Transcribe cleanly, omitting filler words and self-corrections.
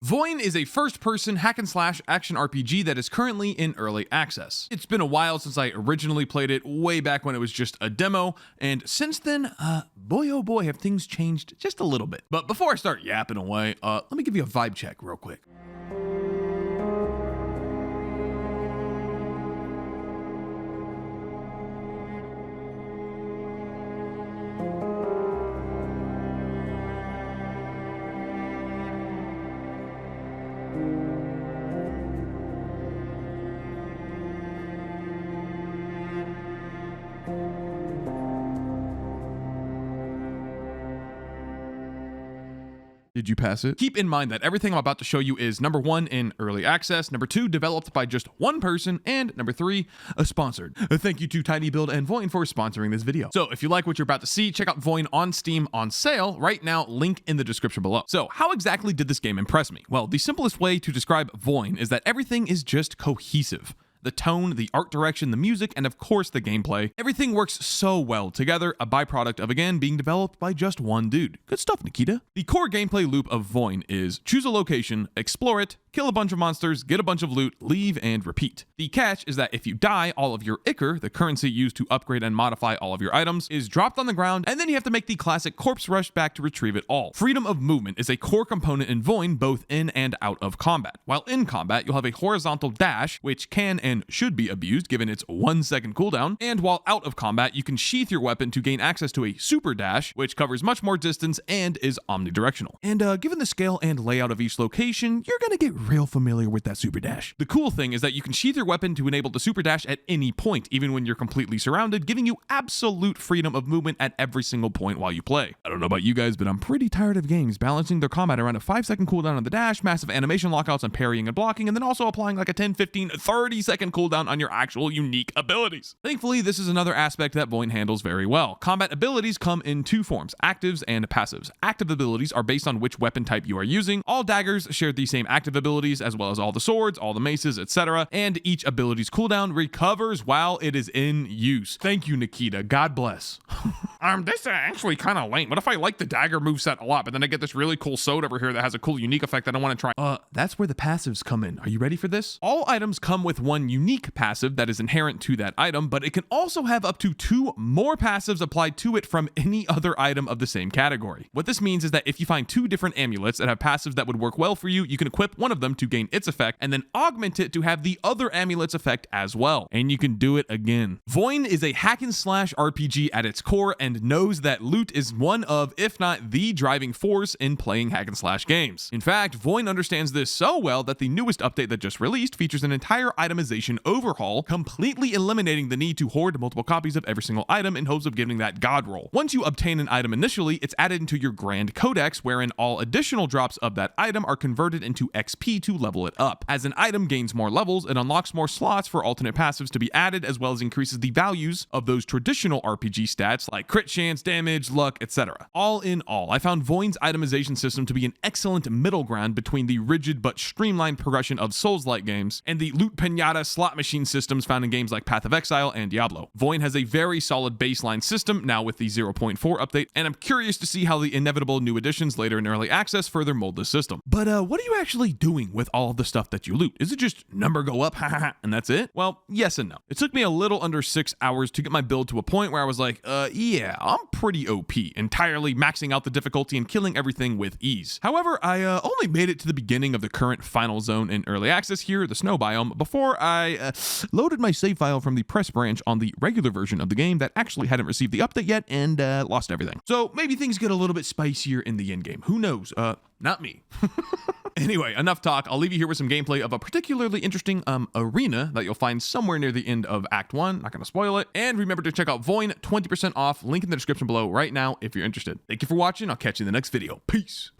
Voin is a first-person hack-and-slash action RPG that is currently in early access. It's been a while since I originally played it, way back when it was just a demo, and since then, boy oh boy have things changed just a little bit. But before I start yapping away, let me give you a vibe check real quick. Did you pass it? Keep in mind that everything I'm about to show you is number 1, in early access, number 2, developed by just one person, and number 3, sponsored. Thank you to TinyBuild and Voin for sponsoring this video. So if you like what you're about to see, check out Voin on Steam on sale right now, link in the description below. So how exactly did this game impress me? Well, the simplest way to describe Voin is that everything is just cohesive. The tone, the art direction, the music, and of course the gameplay. Everything works so well together, a byproduct of, again, being developed by just one dude. Good stuff, Nikita. The core gameplay loop of Voin is choose a location, explore it, kill a bunch of monsters, get a bunch of loot, leave, and repeat. The catch is that if you die, all of your Ichor, the currency used to upgrade and modify all of your items, is dropped on the ground, and then you have to make the classic corpse rush back to retrieve it all. Freedom of movement is a core component in Voin, both in and out of combat. While in combat, you'll have a horizontal dash, which can and should be abused given its 1 second cooldown, and while out of combat, you can sheath your weapon to gain access to a super dash, which covers much more distance and is omnidirectional. And given the scale and layout of each location, you're gonna get real familiar with that super dash. The cool thing is that you can sheath your weapon to enable the super dash at any point, even when you're completely surrounded, giving you absolute freedom of movement at every single point while you play. I don't know about you guys, but I'm pretty tired of games balancing their combat around a 5 second cooldown on the dash, massive animation lockouts on parrying and blocking, and then also applying like a 10, 15, 30 second cooldown on your actual unique abilities. Thankfully, this is another aspect that Voin handles very well. Combat abilities come in 2 forms, actives and passives. Active abilities are based on which weapon type you are using. All daggers share the same active abilities, as well as all the swords, all the maces, etc., and each ability's cooldown recovers while it is in use. Thank you, Nikita. God bless. This is actually kind of lame. What if I like the dagger moveset a lot, but then I get this really cool sword over here that has a cool unique effect that I want to try? That's where the passives come in. Are you ready for this? All items come with one unique passive that is inherent to that item, but it can also have up to 2 more passives applied to it from any other item of the same category. What this means is that if you find 2 different amulets that have passives that would work well for you, you can equip one of them to gain its effect and then augment it to have the other amulet's effect as well. And you can do it again. Voin is a hack and slash RPG at its core and knows that loot is one of, if not the driving force in playing hack and slash games. In fact, Voin understands this so well that the newest update that just released features an entire itemization overhaul, completely eliminating the need to hoard multiple copies of every single item in hopes of giving that god roll. Once you obtain an item initially, it's added into your grand codex, wherein all additional drops of that item are converted into XP to level it up. As an item gains more levels, it unlocks more slots for alternate passives to be added, as well as increases the values of those traditional RPG stats like crit chance, damage, luck, etc. All in all, I found Voin's itemization system to be an excellent middle ground between the rigid but streamlined progression of Souls-like games and the loot pinata slot machine systems found in games like Path of Exile and Diablo. Voin has a very solid baseline system now with the 0.4 update, and I'm curious to see how the inevitable new additions later in early access further mold the system. But what are you actually doing with all of the stuff that you loot? Is it just number go up, and that's it? Well, yes and no. It took me a little under 6 hours to get my build to a point where I was like, yeah, I'm pretty OP, entirely maxing out the difficulty and killing everything with ease. However, I only made it to the beginning of the current final zone in early access here, the snow biome, before I loaded my save file from the press branch on the regular version of the game that actually hadn't received the update yet and lost everything. So maybe things get a little bit spicier in the endgame. Who knows? Not me. Anyway, enough talk. I'll leave you here with some gameplay of a particularly interesting arena that you'll find somewhere near the end of Act 1. Not going to spoil it. And remember to check out Voin, 20% off. Link in the description below right now if you're interested. Thank you for watching. I'll catch you in the next video. Peace.